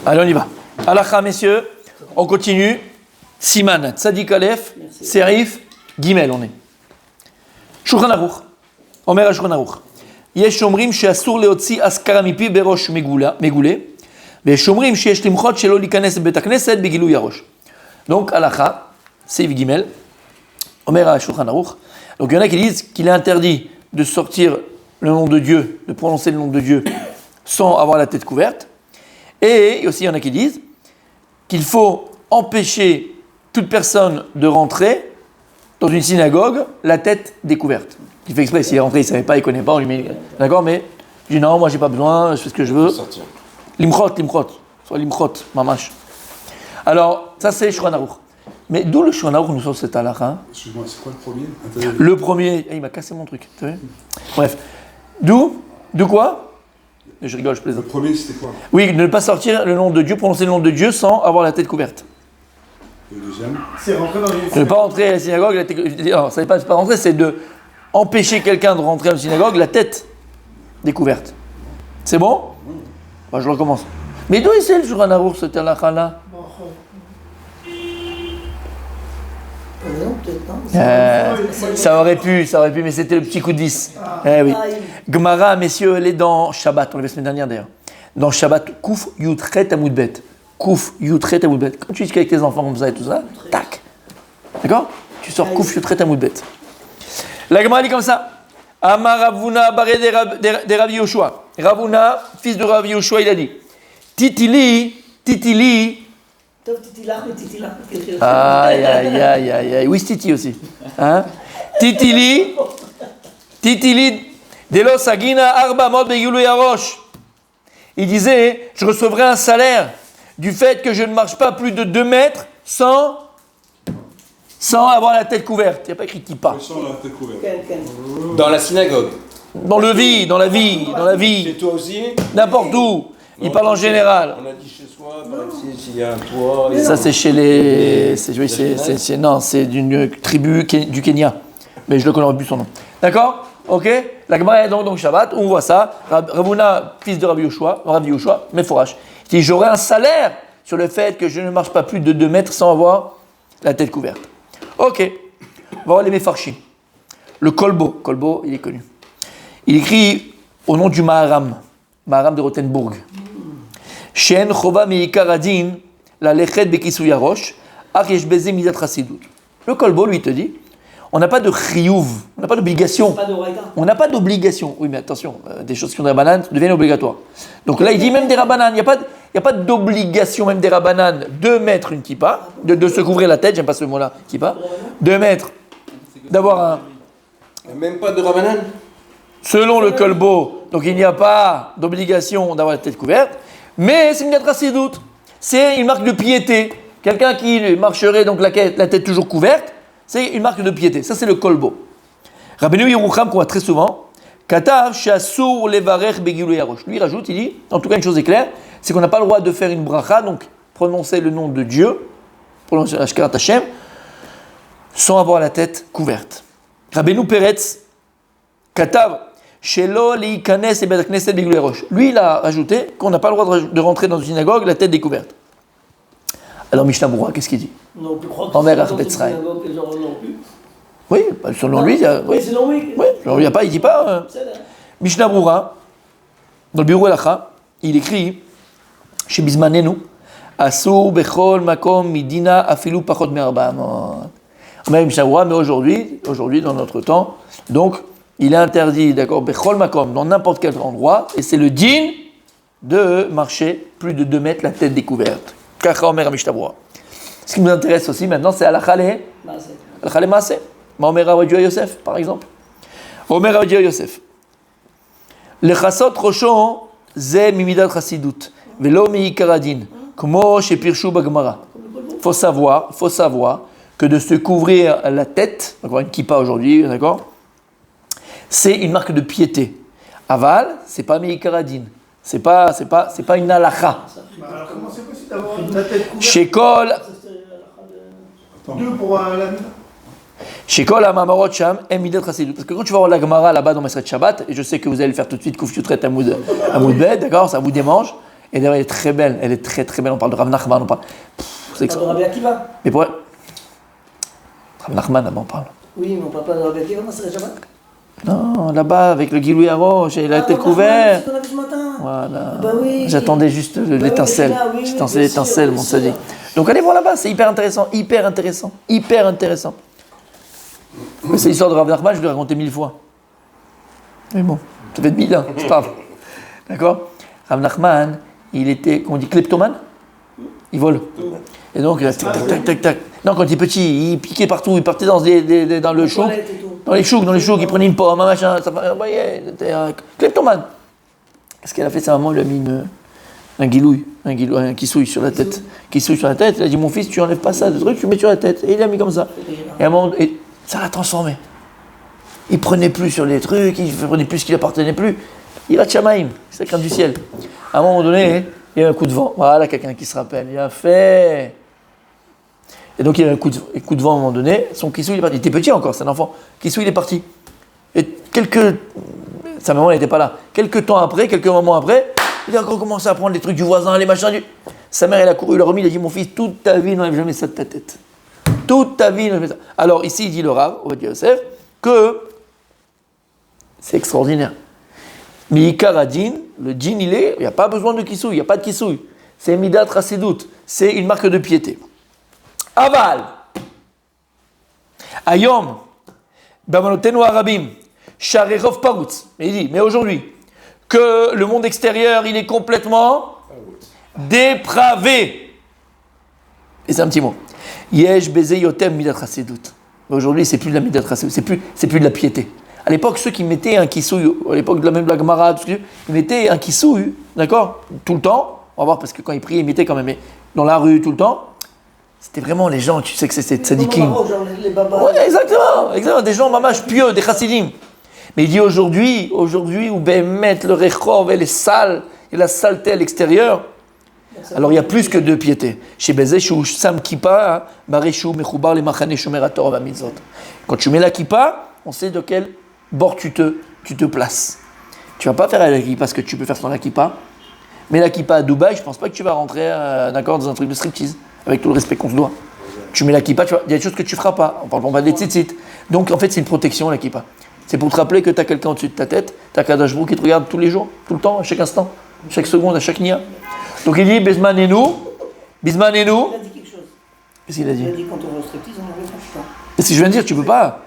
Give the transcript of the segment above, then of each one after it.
Allez, on y va. Halakha, messieurs, on continue. Siman, Tzadik Aleph, Serif, Gimel, on est. Shulchan Aruch. Omer à Shulchan Aruch. Yesh omrim she'asur leotzi askara mipi berosh megule. Veyesh omrim she'yesh limchot shelo likanes bet hakneset begilui harosh. Donc, halakha, Seif Gimel. Omer à Shulchan Aruch. Donc, il y en a qui disent qu'il est interdit de sortir le nom de Dieu, de prononcer le nom de Dieu sans avoir la tête couverte. Et aussi, il y en a qui disent qu'il faut empêcher toute personne de rentrer dans une synagogue la tête découverte. Il fait exprès, s'il est rentré, il ne savait pas, il ne connaît pas, on lui met... D'accord, mais il dit non, moi j'ai pas besoin, je fais ce que je veux. Limchot. Soit limchot, mamash. Alors, ça c'est Shulchan Aruch. Mais d'où le Shulchan Aruch nous sort cette halakha, hein? Excuse-moi, c'est quoi le premier? Le premier, il m'a cassé mon truc, tu vois. Bref. D'où quoi? Je rigole, je plaisante. Le premier, c'était quoi? Oui, ne pas sortir le nom de Dieu, prononcer le nom de Dieu sans avoir la tête couverte. Le deuxième? C'est rentrer dans une Ne pas rentrer à la synagogue, la tête... Non, ça n'est pas rentrer, c'est de empêcher quelqu'un de rentrer à la synagogue, la tête découverte. C'est bon? Je recommence. Mais d'où est-ce le Shulchan Aruch, cette halakha-là? Ça aurait pu, mais c'était le petit coup de vis. Oui. Gemara, messieurs, elle est dans Shabbat, on l'a vu la semaine dernière d'ailleurs. Dans Shabbat, Kouf Yutret Amoudbet. Kouf Yutret Amoudbet. Quand tu dis avec tes enfants comme ça et tout ça, tac. D'accord? Tu sors Kouf Yutret Amoudbet. La Gemara dit comme ça. Amar Ravuna baré de Rav Yoshua. Ravuna, fils de Rav Yoshua, il a dit Titili. Tov titilach et titilach. Aïe. Oui, c'est Titi aussi. Hein? Titili, Delo Sagina Arba Mod Begilui Harosh. Il disait, je recevrai un salaire du fait que je ne marche pas plus de 2 mètres sans avoir la tête couverte. Il n'y a pas écrit Kippa. Sans la tête couverte. Dans la synagogue. Dans la vie. Chez toi aussi. N'importe où. Il parle en général. On a dit chez soi, par exemple, s'il y a un toit. Ça, c'est chez les. C'est d'une tribu du Kenya. Mais je ne connais plus son nom. D'accord? Ok? La Gemara est donc Shabbat, on voit ça. Ravuna, fils de Rav Yoshua, Meforash. Il dit j'aurai un salaire sur le fait que je ne marche pas plus de 2 mètres sans avoir la tête couverte. Ok. On va voir les Mefarshim. Le Kolbo, il est connu. Il écrit au nom du Maharam de Rothenburg. Shen chova meikar adin la lechet bekisou yarosh ach yesh beze midat chasidut. Le Kolbo lui te dit, on n'a pas de chiyuv, on n'a pas d'obligation. On n'a pas d'obligation. Oui, mais attention, des choses qui sont des rabbanan deviennent obligatoires. Donc là, il dit même des rabbanan, il n'y a pas d'obligation même des rabbanan de mettre une kippa, de se couvrir la tête, j'aime pas ce mot-là, kippa, de mettre, d'avoir un... Même pas de Rabbanan. Selon le Kolbo, donc il n'y a pas d'obligation d'avoir la tête couverte, mais c'est une lettre assez doute. C'est une marque de piété. Quelqu'un qui marcherait donc la tête toujours couverte, c'est une marque de piété. Ça, c'est le Kolbo. Rabbeinu Yerucham, qu'on voit très souvent, Katar Shasur Levarech Begilui Harosh. Lui, il rajoute, il dit, en tout cas, une chose est claire, c'est qu'on n'a pas le droit de faire une bracha, donc prononcer le nom de Dieu, prononcer Ashkarat Hashem, sans avoir la tête couverte. Rabbeinu Peretz, Katar Shelo Leikanes et Bet Knesset Begilui Harosh. Lui, il a rajouté qu'on n'a pas le droit de rentrer dans une synagogue la tête découverte. Alors Mishnah Berurah, qu'est-ce qu'il dit? Non, tu crois que Omer c'est Achbet Sraï. non plus. Oui, selon lui, Oui, selon lui. Oui, il ne dit pas. Mishnah Berurah, dans le Biur Halacha, il écrit chez Bismanenu, Asur bechol makom midina afilu pachot me'arba'amot. Même Mishnah Berurah, mais aujourd'hui, dans notre temps, donc, il est interdit, d'accord, bechol makom, dans n'importe quel endroit, et c'est le din de marcher plus de 2 mètres la tête découverte. Kacha Omer Mishnah Berurah. Ce qui nous intéresse aussi maintenant, c'est Halakha le Maaseh. Omer Rav Yosef, par exemple. Omer Rav Yosef. Le chasot roshon ze mimidat chasidut, velo meikar adin, kmo shepirshu bagmara. Faut savoir que de se couvrir la tête, donc une kippa aujourd'hui, d'accord, c'est une marque de piété. Aval, c'est pas meikar adin. C'est pas une halakha. Alors comment c'est possible d'avoir une tête couverte? Shekol. Deux pour la mina. Shekol Amamarot Sham, Emidat Chassidut. Parce que quand tu vas voir la Gemara là-bas dans Maseret Shabbat, et je sais que vous allez le faire tout de suite, Kouf Yutret Amoud Bet, d'accord, ça vous démange. Et d'ailleurs, elle est très belle, elle est très très belle. On parle de Rav Nachman, on parle. C'est On parle de Rabbi Akiva. Mais pour elle. Rav Nachman, là-bas, on parle. Oui, mais on parle pas de Rabbi Akiva, non, c'est Shabbat. Non, là-bas, avec le Giloui Arosh, il a été Rav couvert. Nachman, c'est ce qu'on a vu ce matin. Voilà. Bah oui. J'attendais juste l'étincelle. Bah oui, J'attendais bien l'étincelle, sûr, mon bien sûr. sadique. Donc allez voir là-bas, c'est hyper intéressant, hyper intéressant, hyper intéressant. Mais c'est l'histoire de Rav Nachman, je l'ai raconté 1000 fois. Mais bon, ça fait 1000 ans, c'est pas grave. D'accord? Rav Nachman, il était, comment on dit, kleptomane? Il vole. Et donc, tac, tac, tac, tac, tac. Non, quand il est petit, il piquait partout, il partait dans le chouk. Toilette et tout. Dans les choux, il prenait une pomme, un machin, ça, vous voyez, c'était un kleptomane. Qu'est-ce qu'elle a fait, sa maman lui a mis un guilouille, un kissouille sur la tête. Kissouille sur la tête, elle a dit, mon fils, tu enlèves pas ça, le truc, tu mets sur la tête. Et il l'a mis comme ça. Et à un moment, et ça l'a transformé. Il prenait plus sur les trucs, il prenait plus ce qui lui appartenait plus. Il va de Shamaïm, c'est la crainte du ciel. À un moment donné, il y a eu un coup de vent. Voilà quelqu'un qui se rappelle. Il a fait. Et donc il y a eu un coup de vent à un moment donné. Son kissou, il est parti. Il était petit encore, c'est un enfant. Kissou, il est parti. Et sa maman n'était pas là. Quelques moments après, il a encore commencé à prendre les trucs du voisin, les machins. Sa mère, elle a couru, il a remis, il a dit, mon fils, toute ta vie, n'enlève jamais ça de ta tête. Toute ta vie, n'enlève ça. Alors ici, il dit le Rav, Ovadia Yosef, que c'est extraordinaire. Mais Ikaradin, le djinn, il n'y a pas besoin de kissouille, il n'y a pas de kissouille. C'est Midat Rasedout, c'est une marque de piété. Aval, Ayom, Bamanotenu Arabim, Sharerov Parutz. Il dit, mais aujourd'hui, que le monde extérieur, il est complètement dépravé. Et c'est un petit mot. Yesh Beze Yotem Midat Rasedout. Aujourd'hui, c'est plus de la Midat Rasedout, c'est plus de la piété. À l'époque, ceux qui mettaient un kissouille, à l'époque de la Gemara, ils mettaient un kissouille, d'accord, tout le temps. On va voir, parce que quand ils priaient, ils mettaient quand même, mais dans la rue, tout le temps. C'était vraiment les gens, tu sais que c'est tzadikim. Les babas. Ouais, exactement, des gens mamash pieux, des chassidim. Mais il dit aujourd'hui, où mettre le rechov et les salles, et la saleté à l'extérieur, alors il y a plus que deux piétés. Chez Bezeshou, Sam Kippa, Bareshou, Mechoubar, les Machane, Shomer Torah, Mitzvot. Quand tu mets la kippa, on sait de quel bord tu te places. Tu vas pas faire la kippa ce que tu peux faire sans la kippa. Mais la kippa à Dubaï, je pense pas que tu vas rentrer d'accord, dans un truc de striptease, avec tout le respect qu'on te doit. Tu mets la kippa, il y a des choses que tu feras pas. On parle pas des tzitzit. Donc en fait, c'est une protection la kippa. C'est pour te rappeler que tu as quelqu'un au-dessus de ta tête, tu as Kadosh Baruch qui te regarde tous les jours, tout le temps, à chaque instant, chaque seconde, à chaque nia. Donc il dit Bisman et nous. Il a dit quelque chose. Qu'est-ce qu'il a dit? Il a dit quand on va au striptease, on enlève pas. Et si je viens de dire, tu peux pas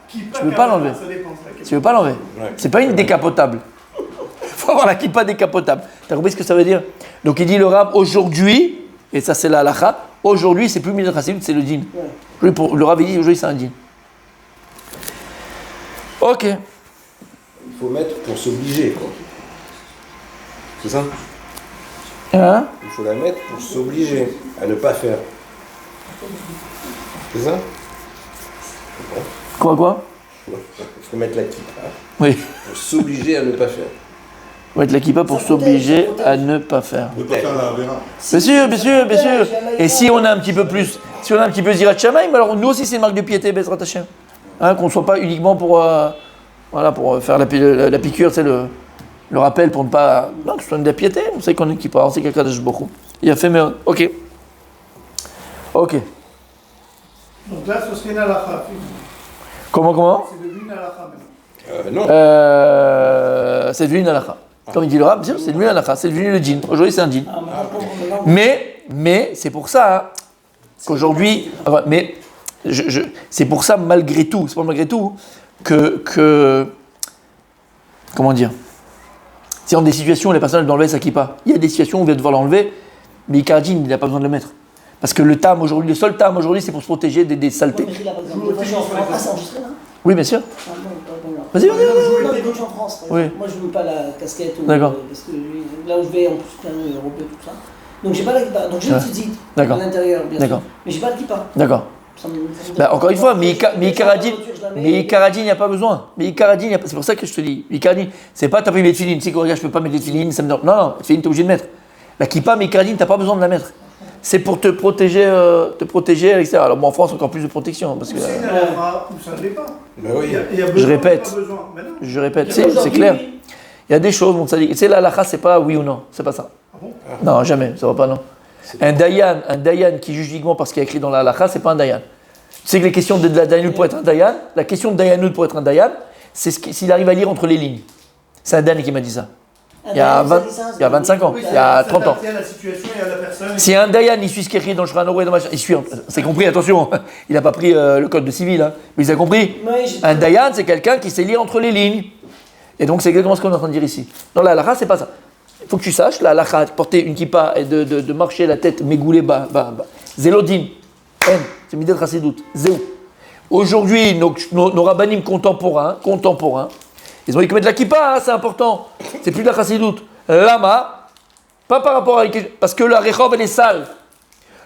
l'enlever. Ça dépend. Tu veux pas l'enlever. C'est pas une décapotable. Il faut avoir la kippa décapotable. T'as compris ce que ça veut dire? Donc il dit le Rav aujourd'hui, et ça c'est la halakha, aujourd'hui c'est plus Midat Chassidut, c'est le djinn. Ouais. Le Rav il dit aujourd'hui c'est un djinn. Ok. Il faut mettre pour s'obliger, quoi. C'est ça? Hein? Il faut la mettre pour s'obliger à ne pas faire. C'est ça? Quoi? Il faut mettre la kippa Oui. pour s'obliger à ne pas faire. On va mettre la kippa pour s'obliger à ne pas faire. Ne pas faire la Avera. Bien sûr. Et si on a un petit peu plus, Zirat Shamaim, alors nous aussi c'est une marque de piété, Bezrat Hashem. Hein, qu'on ne soit pas uniquement pour faire la piqûre, c'est le rappel pour ne pas. Non, que ce soit de la piété, on sait qu'on est kippa, on sait qu'il y a Kadosh Baruch Hu. Il a fait, mais. Ok. Donc là, ce serait une halakha. Comment? C'est devenu une halakha maintenant. Non. C'est devenu une halakha. Comme il dit le Rav, c'est devenu une halakha, c'est devenu le djinn. Aujourd'hui c'est un djinn. Mais c'est pour ça hein, qu'aujourd'hui. Mais c'est pour ça malgré tout, que comment dire, c'est dans des situations où les personnes doivent enlever sa kippa. Il y a des situations où on va devoir l'enlever, mais Ikardine, il n'a pas besoin de le mettre. Parce que le seul tam aujourd'hui, c'est pour se protéger des saletés. C'est enregistré là? Oui, bien sûr. Vas-y. Non, mais quand je suis en France, Oui. moi je ne veux pas la casquette. D'accord. Parce que là où je vais, en plus, c'est un européen, tout ça. Donc j'ai pas la kippa. Donc j'ai une petite zite à l'intérieur, bien sûr. Mais j'ai pas de kippa. D'accord. Encore une fois, mais Ikaradine, il n'y a pas besoin. C'est pour ça que je te dis. Ikaradine, c'est pas t'as pas mis les filines. Si regarde, je peux pas mettre les filines, ça me donne. Non, les filines, t'es obligé de mettre. La kippa, mais Ikaradine, t'as pas besoin de la mettre. C'est pour te protéger à l'extérieur. Alors, en France, encore plus de protection. Parce que, C'est une halakha où ça ne l'est pas. Ben oui. Il y a besoin, répète. pas besoin. Mais non. je répète, c'est clair. Il y a des choses, mon sadique. Tu sais, la halakha, c'est pas oui ou non. C'est pas ça. Ah Non, jamais, ça va pas, non. Un dayan qui juge uniquement parce qu'il y a écrit dans la halakha, c'est pas un dayan. Tu sais que les questions de la dayanout pour être un dayan, la question de dayanout pour être un dayan, c'est s'il arrive à lire entre les lignes. C'est un Dan qui m'a dit ça. Il y a 25 ans, il y a 30 ans. Si un dayan, il suit ce qui est écrit dans le Shulchan Aruch, il suit, c'est compris, attention, il n'a pas pris le code de civil, hein, mais il a compris. Un dayan, c'est quelqu'un qui sait lire entre les lignes. Et donc, c'est exactement ce qu'on est en train de dire ici. Dans la halakha, c'est pas ça. Il faut que tu saches, la halakha, porter une kippa et de marcher la tête mégoulée bas. Zélodin, c'est midat chassidout, zéou. Aujourd'hui, nos rabbanim contemporains, ils ont dit que mettre la kippa, hein, c'est important. C'est plus de la chassidout. Lama, pas par rapport à... Parce que la rechov, elle est sale.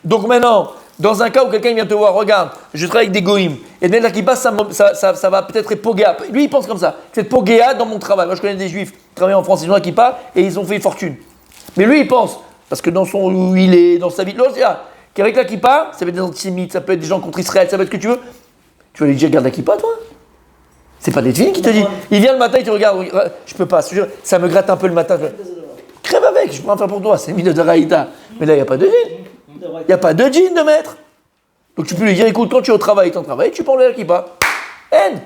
Donc maintenant, dans un cas où quelqu'un vient te voir, regarde, je travaille avec des goïms, et de mettre la kippa, ça va peut-être être pogéa. Lui, il pense comme ça. C'est pogéa dans mon travail. Moi, je connais des juifs qui travaillent en France, ils ont la kippa, et ils ont fait une fortune. Mais lui, il pense, parce que dans son où il est, dans sa vie, qu'avec la kippa, ça peut être des antisémites, ça peut être des gens contre Israël, ça peut être ce que tu veux. Tu vas lui dire, garde la kippa, toi. C'est pas des filles qui te dit. Il vient le matin, il te regarde, je peux pas, ça me gratte un peu le matin. Crève avec, je prends un faire pour toi, c'est mis de Raïta. Mais là, il n'y a pas de jean. Il n'y a pas de jean de maître. Donc tu peux lui dire, écoute, quand tu es au travail, tu prends le kippa. Haine.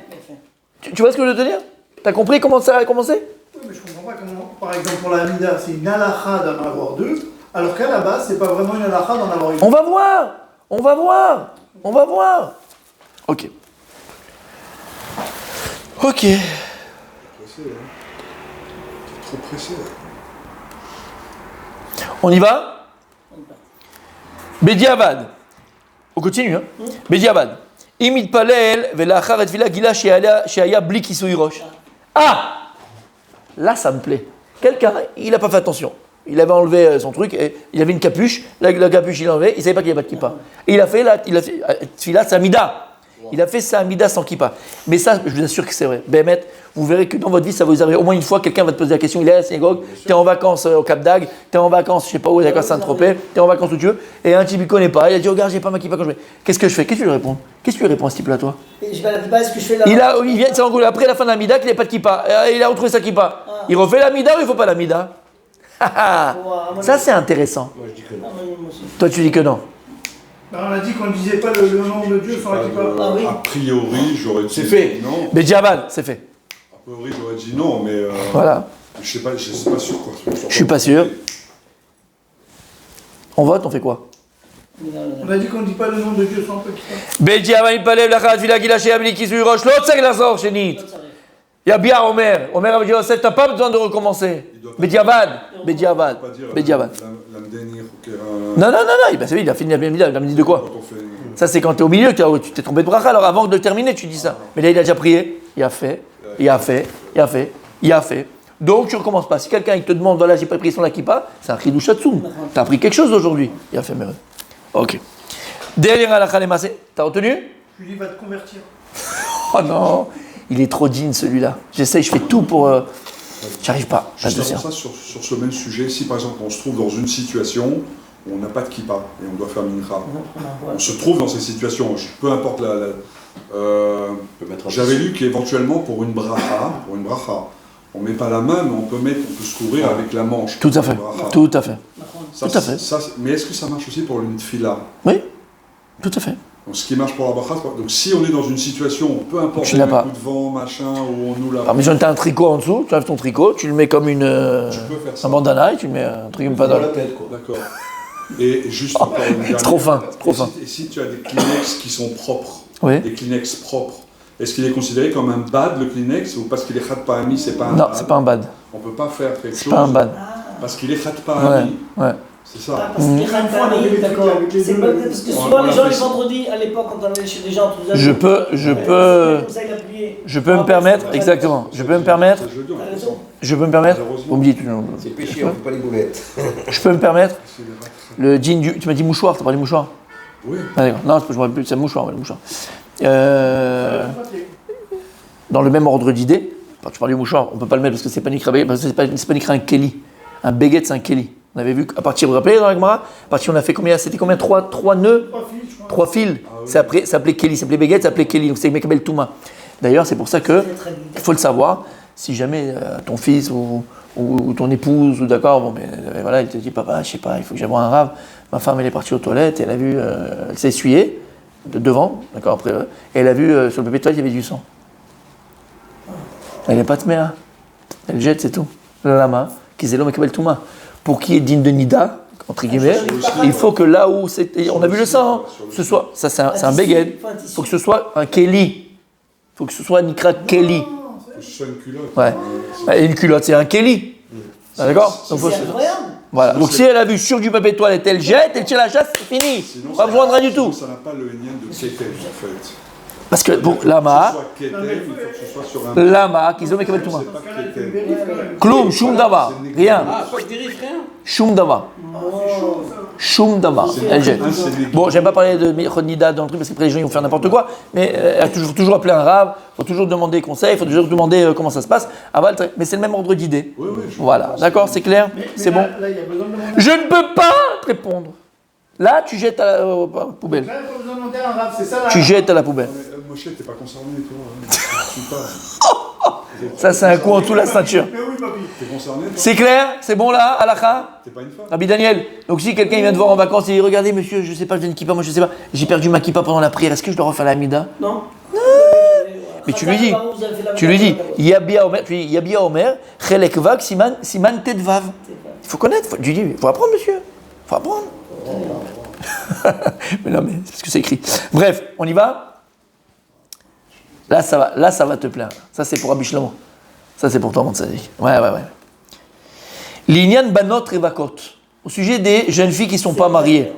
Tu vois ce que je veux te dire? T'as compris comment ça a commencé? Oui, mais je comprends pas comment, par exemple, pour la Hamida, c'est une halakha d'en avoir deux, alors qu'à la base, c'est pas vraiment une halakha d'en avoir une. On va voir. Ok. Pressé, hein. T'es trop pressé. On y va? Bediavad. On continue, hein? Bediavad. Imit palel velachar et vila gila sheaya bli kisui rosh. Ah! Là, ça me plaît. Quelqu'un, il n'a pas fait attention. Il avait enlevé son truc, et il avait une capuche. La capuche, il l'a enlevé. Il ne savait pas qu'il n'y avait pas de kippa. Et il a fait tfilat samida. Il a fait sa amida sans kippa. Mais ça, je vous assure que c'est vrai. Bémet, vous verrez que dans votre vie, ça va vous arriver. Au moins une fois, quelqu'un va te poser la question. Il est à la synagogue, tu es en vacances au Cap d'Agde, tu es en vacances, je sais pas où, à Saint-Tropez, tu es en vacances où tu veux, et un type, il ne connaît pas. Il a dit, regarde, j'ai pas ma kippa quand je vais. Qu'est-ce que je fais? Qu'est-ce que tu lui réponds? Qu'est-ce que tu lui réponds à ce type-là, toi? Je vais à la kippa, est-ce que je fais là? Il vient, c'est en gros, après la fin de l'amida, qu'il n'a pas de kippa. Il a retrouvé sa kippa. Il refait l'amida ou il ne faut pas l'amida? Ça, c'est intéressant. Moi, je dis que non. Toi, tu dis que non. On a dit qu'on ne disait pas le nom de Dieu sans la kippa. Ah oui. A priori, j'aurais dit C'est fait. non. Mais Djabal, c'est fait. A priori, j'aurais dit non, mais Voilà. je sais pas sûr quoi. Je suis pas sûr. On vote, on fait quoi? On a dit qu'on ne dit pas le nom de Dieu sans la kippa. Bediavad impalev lachat vila gila sheabli kisui rosh. L'autre, c'est la shenit. Il y a bien Omer. Omer avait dit Yosef, t'as pas besoin de recommencer. Bediavad. Non, il a fini la Bediavad. Il a dit de quoi? Ça, c'est quand tu es au milieu, tu t'es trompé de bracha. Alors avant de terminer, tu dis ça. Mais là, il a déjà prié. Il a fait. Donc, tu ne recommences pas. Si quelqu'un il te demande, voilà, j'ai pas pris son kippa, c'est un chidouch hatsoum. Tu as appris quelque chose aujourd'hui. Il a fait merde. Ok. Derrière la khalemase, t'as retenu? Je lui dis, va te convertir. Oh non, il est trop digne celui-là. J'essaye, je fais tout pour. J'arrive pas. Justement ça, sur ce même sujet, si par exemple on se trouve dans une situation où on n'a pas de kippa et on doit faire mincha, on se trouve dans ces situations, peu importe j'avais lu qu'éventuellement pour une bracha, on met pas la main, mais on peut se couvrir avec la manche. Tout à fait. Tout à fait. Mais est-ce que ça marche aussi pour une tfila? Oui, tout à fait. Donc ce qui marche pour la bracha, donc si on est dans une situation, peu importe, tu n'as pas. Coup de vent, machin, où on nous l'a. Alors, mais tu as un tricot en dessous, tu enlèves ton tricot, tu le mets comme un bandana et tu le mets un truc comme pas dans la tête, quoi. D'accord. Et juste encore une dernière. C'est trop fin, trop fin. Et si tu as des Kleenex qui sont propres, oui. Des Kleenex propres, est-ce qu'il est considéré comme un bad le Kleenex ou parce qu'il est khat parami, c'est pas un bad? Non, c'est pas un bad. On peut pas faire quelque chose. C'est pas un bad. Parce qu'il est khat parami. Ouais. C'est ça. Parce qu'il est khatpani, d'accord. C'est pas parce que souvent les gens les vendredis, à l'époque, quand on allait chez les gens, je peux me permettre, exactement. Je peux me permettre. Vous me dites. C'est péché, on ne fait pas les boulettes. Je peux me permettre. Le jean du. Tu m'as dit mouchoir, t'as parlé mouchoir? Oui. Ah, d'accord. Non, je ne me rappelle plus, c'est mouchoir, le mouchoir. Dans le même ordre d'idée, quand tu parles du mouchoir, on ne peut pas le mettre parce que c'est pas écrit un Kelly. Un béguet, c'est un Kelly. On avait vu qu'à partir, vous vous rappelez dans la Gemara, à partir on a fait combien? C'était combien? 3 nœuds? 3 fils. Ça s'appelait Kelly, ça s'appelait béguet, ça s'appelait Kelly. Donc c'est Mekabel Touma. D'ailleurs, c'est pour ça que il faut le savoir. Si jamais ton fils ou ou ton épouse, ou d'accord, bon, mais voilà, elle te dit, papa, je sais pas, il faut que j'aille voir un rave. Ma femme, elle est partie aux toilettes, elle a vu, elle s'est essuyée, devant, d'accord, après, et elle a vu sur le papier de toilette, il y avait du sang. Elle n'est pas tméa. Elle jette, c'est tout. Le lama, qui zélo mekabel touma. Pour qui est digne de nida, entre guillemets, il faut que là où c'est. On a vu le sang, hein, ce soit. Ça, c'est un beged. Il faut que ce soit un keli. Il faut que ce soit un nikra keli. Il faut que ce soit une culotte. Ouais. Et une culotte, c'est un keli. Ah, d'accord. Donc, C'est incroyable. voilà. Donc si elle a vu sur du papier de toilette, elle jette, elle tire la chasse, c'est fini. Sinon, Pas besoin de rien du tout. Ça n'a pas le lien de kétel, en fait. Parce que pour lama, Il faut que ce soit sur un. lama, qu'ils ont mekabel touma. C'est pas kétel. Kloum, shum dava, rien. Ah, pas que des riches, rien. Shum dava. Shum dava, elle jette. Bon, j'aime pas parler de Nida dans le truc parce qu'après les gens ils vont faire n'importe quoi, mais il faut toujours appeler un rave, il faut toujours demander conseil, il faut toujours demander comment ça se passe. Mais c'est le même ordre d'idée. Oui, Voilà, d'accord, c'est clair, c'est bon. Là, il y a besoin de demander. Je ne peux pas te répondre. Là, tu jettes à la poubelle. Là, il faut besoin de demander un rave, c'est ça là. Tu jettes à la poubelle. Moshe, t'es pas concerné, toi. Hein. Je suis pas. Ça, c'est un coup en dessous de la ceinture. Mais oui, papy. T'es concerné, toi. C'est clair, c'est bon là, Alakha. T'es pas une femme. Rabbi Daniel, donc si quelqu'un il vient te voir en vacances et dit regardez monsieur, je sais pas, je viens de kippa, moi je sais pas, j'ai perdu ma kippa pendant la prière, est-ce que je dois refaire la mida? Non. Mais tu lui dis, Yabia Omer, tu dis Yabia Omer, Chelek Vav, Siman Tedvav. Il faut connaître, tu dis, il faut apprendre monsieur, il faut apprendre. Mais non, mais c'est ce que c'est écrit. Bref, on y va? Là, ça va te plaire. Ça, c'est pour Rabbi Shlomo. Ça, c'est pour toi, mon tzadik. Ouais. L'inyan banot revakot. Au sujet des jeunes filles qui ne sont pas mariées.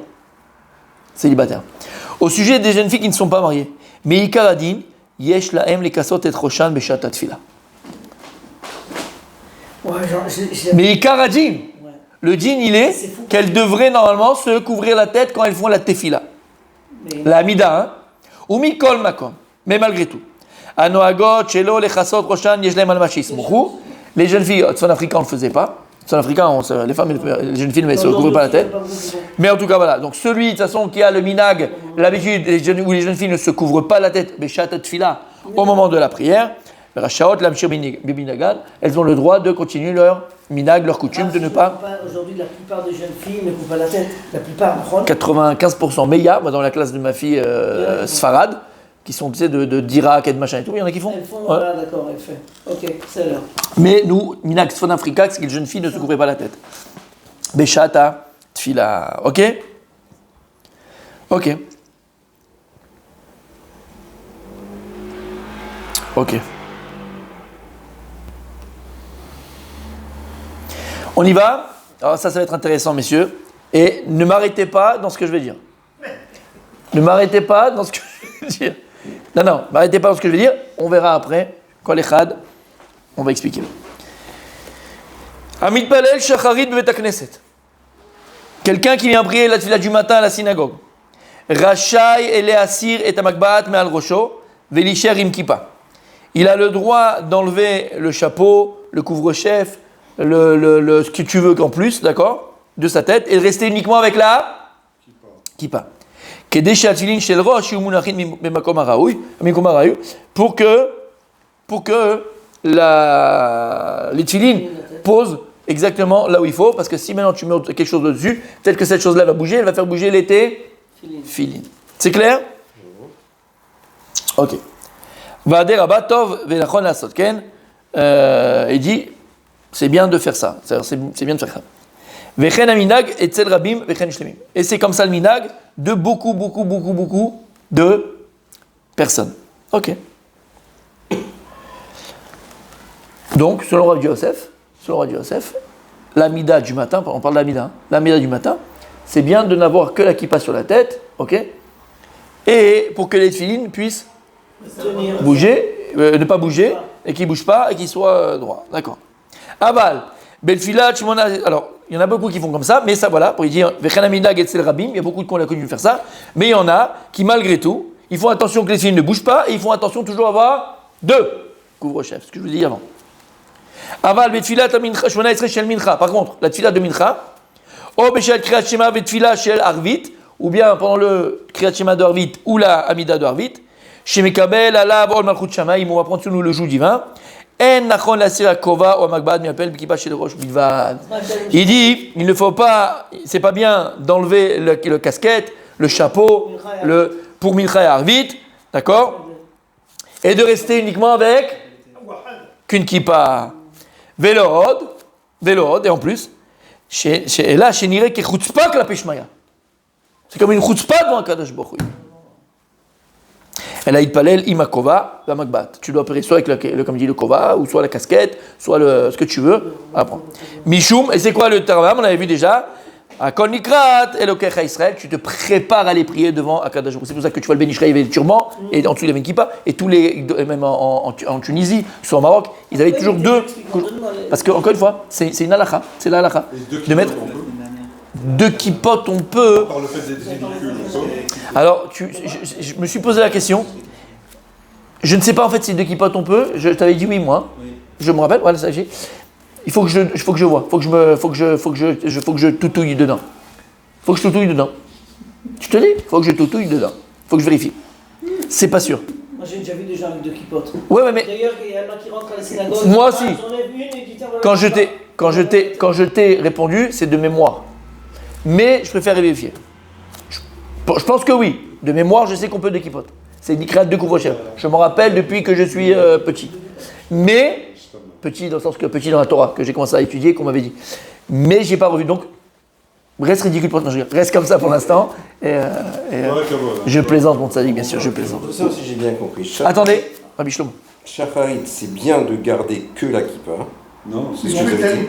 Célibataires. Au sujet des jeunes filles qui ne sont pas mariées. Meikar adin, yesh laem lekasot et roshan beshat atfila. Ouais, genre, Meikar adin. Le din, il est qu'elles devraient normalement se couvrir la tête quand elles font la tefila. La amida, hein. Ou mikol makom. Mais malgré tout. Anoagot, chelo, lechasot, roshan, yeshlem al-machis. Les jeunes filles, son africain, on ne le faisait pas. Son africain, les femmes, les jeunes filles ne se couvraient pas la tête. Mais en tout cas, voilà. Donc celui, de toute façon, qui a le minag, l'habitude, où les jeunes filles ne se couvrent pas la tête, beshat tefila, au moment de la prière, elles ont le droit de continuer leur minag, leur coutume, de ne pas. Aujourd'hui, la plupart des jeunes filles ne couvrent pas la tête. La plupart, 95%. Mais il y a, moi, dans la classe de ma fille Sfarad, qui sont, tu sais, d'Irak et de machin et tout, il y en a qui font. Elles font, voilà, d'accord, elles font. Ok, c'est l'heure. Mais nous, minag Sfon Africa, c'est que les jeunes filles ne se couvraient pas la tête. Beshata, tfila. Ok. On y va. Alors ça va être intéressant, messieurs. Et ne m'arrêtez pas dans ce que je vais dire. Ne m'arrêtez pas dans ce que je vais dire. Non, m'arrêtez pas dans ce que je vais dire. On verra après. Kol echad, on va expliquer. Amit palel shacharit bevet hakneset. Quelqu'un qui vient prier la tefila du matin à la synagogue. Rachai eleasir et amakbaat me'al rosho velisher im kippa. Il a le droit d'enlever le chapeau, le couvre-chef, ce que tu veux qu'en plus, d'accord, de sa tête, et de rester uniquement avec la kippa. Pour que les tefilines posent exactement là où il faut, parce que si maintenant tu mets quelque chose dessus, peut-être que cette chose-là va bouger, elle va faire bouger les tefilines. C'est clair? Ok. Va'ader Rabba tov ve'nachon la'asot, ken. Il dit, c'est bien de faire ça. C'est bien de faire ça. Vechen aminag etzel rabim vechen shlemim. Et c'est comme ça le minag de beaucoup de personnes. Ok. Donc, selon Rabbi Yosef, la mida du matin, on parle de la mida, la mida du matin, c'est bien de n'avoir que la kippa sur la tête, ok, et pour que les tefilines puissent bouger, ne pas bouger, et qu'ils ne bougent pas, et qu'ils soient droits. D'accord. Aval, Belfilat, Shimona. Alors, il y en a beaucoup qui font comme ça, mais ça, voilà, pour dire, Vechanamina Getzel Rabim, il y a beaucoup de qu'on a connu faire ça, mais il y en a qui, malgré tout, ils font attention que les tefilines ne bougent pas, et ils font attention toujours à avoir 2 couvre-chefs, ce que je vous ai dit avant. Aval, Betfilat, Mincha, Shmona Esrei Shel Mincha. Par contre, la tefila de Mincha, O Beshel Kriyat Shema, Betfilat Shel Arvit, ou bien pendant le Kriyat Shema de Arvit, ou la Amida de Arvit, Shemekabel, Alav, Ol Malchut Shamaim, on va prendre sur nous le joug divin, En nachon lasir akova ou amagbad miapel b'kipa chez le roche bilvad. Il dit, il ne faut pas, c'est pas bien d'enlever le casquette, le chapeau, pour mincha et arvit, d'accord, et de rester uniquement avec qu'une kippa. Vélorod, et en plus, et là, chez Nirek et chutzpah que la peshmaya. C'est comme une chutzpah devant un Kadosh Baruch Hu. Elle a itpalel imakova, la magbat. Tu dois opérer soit avec comme dit le kova, ou soit la casquette, soit ce que tu veux. Apprends. Mishum, et c'est quoi le tarvam? On avait vu déjà. À Kol Nikrat, Elokecha Israël, tu te prépares à aller prier devant Akadosh Baruch Hu. C'est pour ça que tu vois le Ben Ishraï, il y avait le turban, et en dessous il y avait une kippa, et tous les, même en Tunisie, soit au Maroc, ils avaient toujours deux. Parce que, encore une fois, c'est une halakha, c'est la halakha. De mettre deux kippotes, on peut. Par le fait d'être ridicule. Alors, je me suis posé la question. Je ne sais pas en fait si deux kippotes on peut. Je t'avais dit oui, moi. Je me rappelle, voilà, ça j'ai. Il faut que je vois, faut que je toutouille dedans. Faut que je toutouille dedans. Tu te dis, faut que je toutouille dedans. Faut que je vérifie. C'est pas sûr. Moi j'ai déjà vu des gens avec deux kippotes. Ouais, mais d'ailleurs, il y en a qui rentrent à la synagogue. Moi aussi. Quand je t'ai répondu, c'est de mémoire. Mais je préfère vérifier. Je pense que oui. De mémoire, je sais qu'on peut deux kippotes. C'est une créate de couvre-chef. Je me rappelle depuis que je suis petit. Mais petit dans le sens que petit dans la Torah, que j'ai commencé à étudier, qu'on m'avait dit. Mais j'ai pas revu, donc reste ridicule pour l'instant. Reste comme ça pour l'instant. Je plaisante, mon tzaddik, bien sûr, je plaisante. Ça aussi, j'ai bien compris. Attendez, Rabbi Shlomo. Shacharit, c'est bien de garder que la kippa. Non, C'est ce que vous avez dit.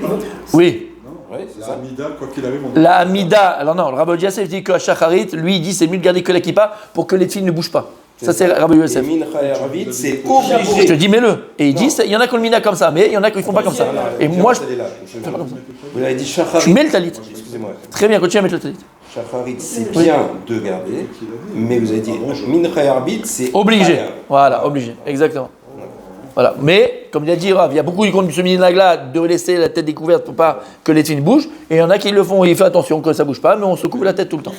Oui. Ouais, c'est La ça. Hamida, quoi qu'il arrive, on La Hamida, alors non, le Rabbi Yosef dit qu'à Shacharit, lui, il dit c'est mieux de garder que la kippa pour que les filles ne bougent pas. Ça, c'est Rabbi Et Yosef. Mincha et Arvit, c'est Je obligé. te dis, mets-le. Et il dit, il y en a qui ont le mina comme ça, mais il y en a qui ne font pas comme ça. Et moi, Vous avez dit Shacharit. tu mets le talit. Excusez-moi. Très bien, continue à mettre le talit. Shacharit, c'est bien de garder, mais vous avez dit Mincha et Arvit, c'est Obligé. Voilà, obligé. Exactement. Voilà. Mais, comme il a dit Rav, il y a beaucoup qui comptent ce mini-nagla de laisser la tête découverte pour pas que les filles bougent. Et il y en a qui le font, il fait attention que ça bouge pas, mais on se couvre la tête tout le temps.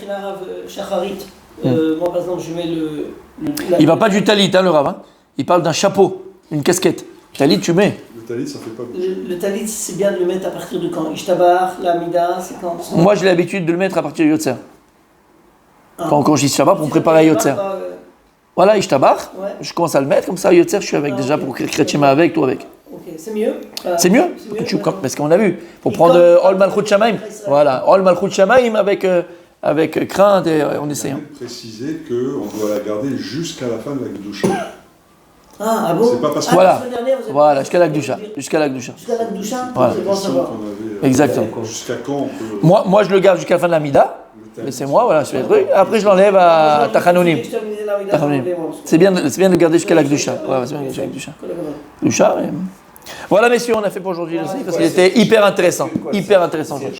Shacharit, moi par exemple, je mets Il va pas du talit, hein, le Rav. Hein. Il parle d'un chapeau, une casquette. Talit, tu mets. Le talit, ça fait pas bouger. Le talit, c'est bien de le mettre à partir de quand? Ishtabar, la Mida, c'est quand? Moi, j'ai l'habitude de le mettre à partir du Yotzer. Quand je dis Shabbat, pour me préparer à Yotzer. Voilà, Ishtabar, Ouais. je commence à le mettre, comme ça, Yotzer, je suis avec déjà pour Kretchema avec, tout avec. Ok, c'est mieux. C'est mieux, parce qu'on a vu. Pour prendre Ol Malchut Shamaim. Voilà, Ol Malchut Shamaim avec crainte et on essaie. Il faut préciser qu'on doit la garder jusqu'à la fin de la Gdusha. Ah bon? C'est pas parce que Voilà, la semaine dernière, vous avez voilà, dit- jusqu'à la Gdusha. Jusqu'à la Gdusha. Jusqu'à la Gdusha? Voilà. C'est bon à savoir. qu'on avait, Exactement. jusqu'à quand on peut. Moi, je le garde jusqu'à la fin de la Mida. Laissez-moi, voilà, je fais le truc. Après, je l'enlève à Tachanonim. Tachanonim. C'est bien de le garder jusqu'à la Gdusha. Voilà, c'est bien jusqu'à la Gdusha. Gdusha. Voilà, messieurs, on a fait pour aujourd'hui aussi, parce qu'il était hyper intéressant. Hyper intéressant aujourd'hui.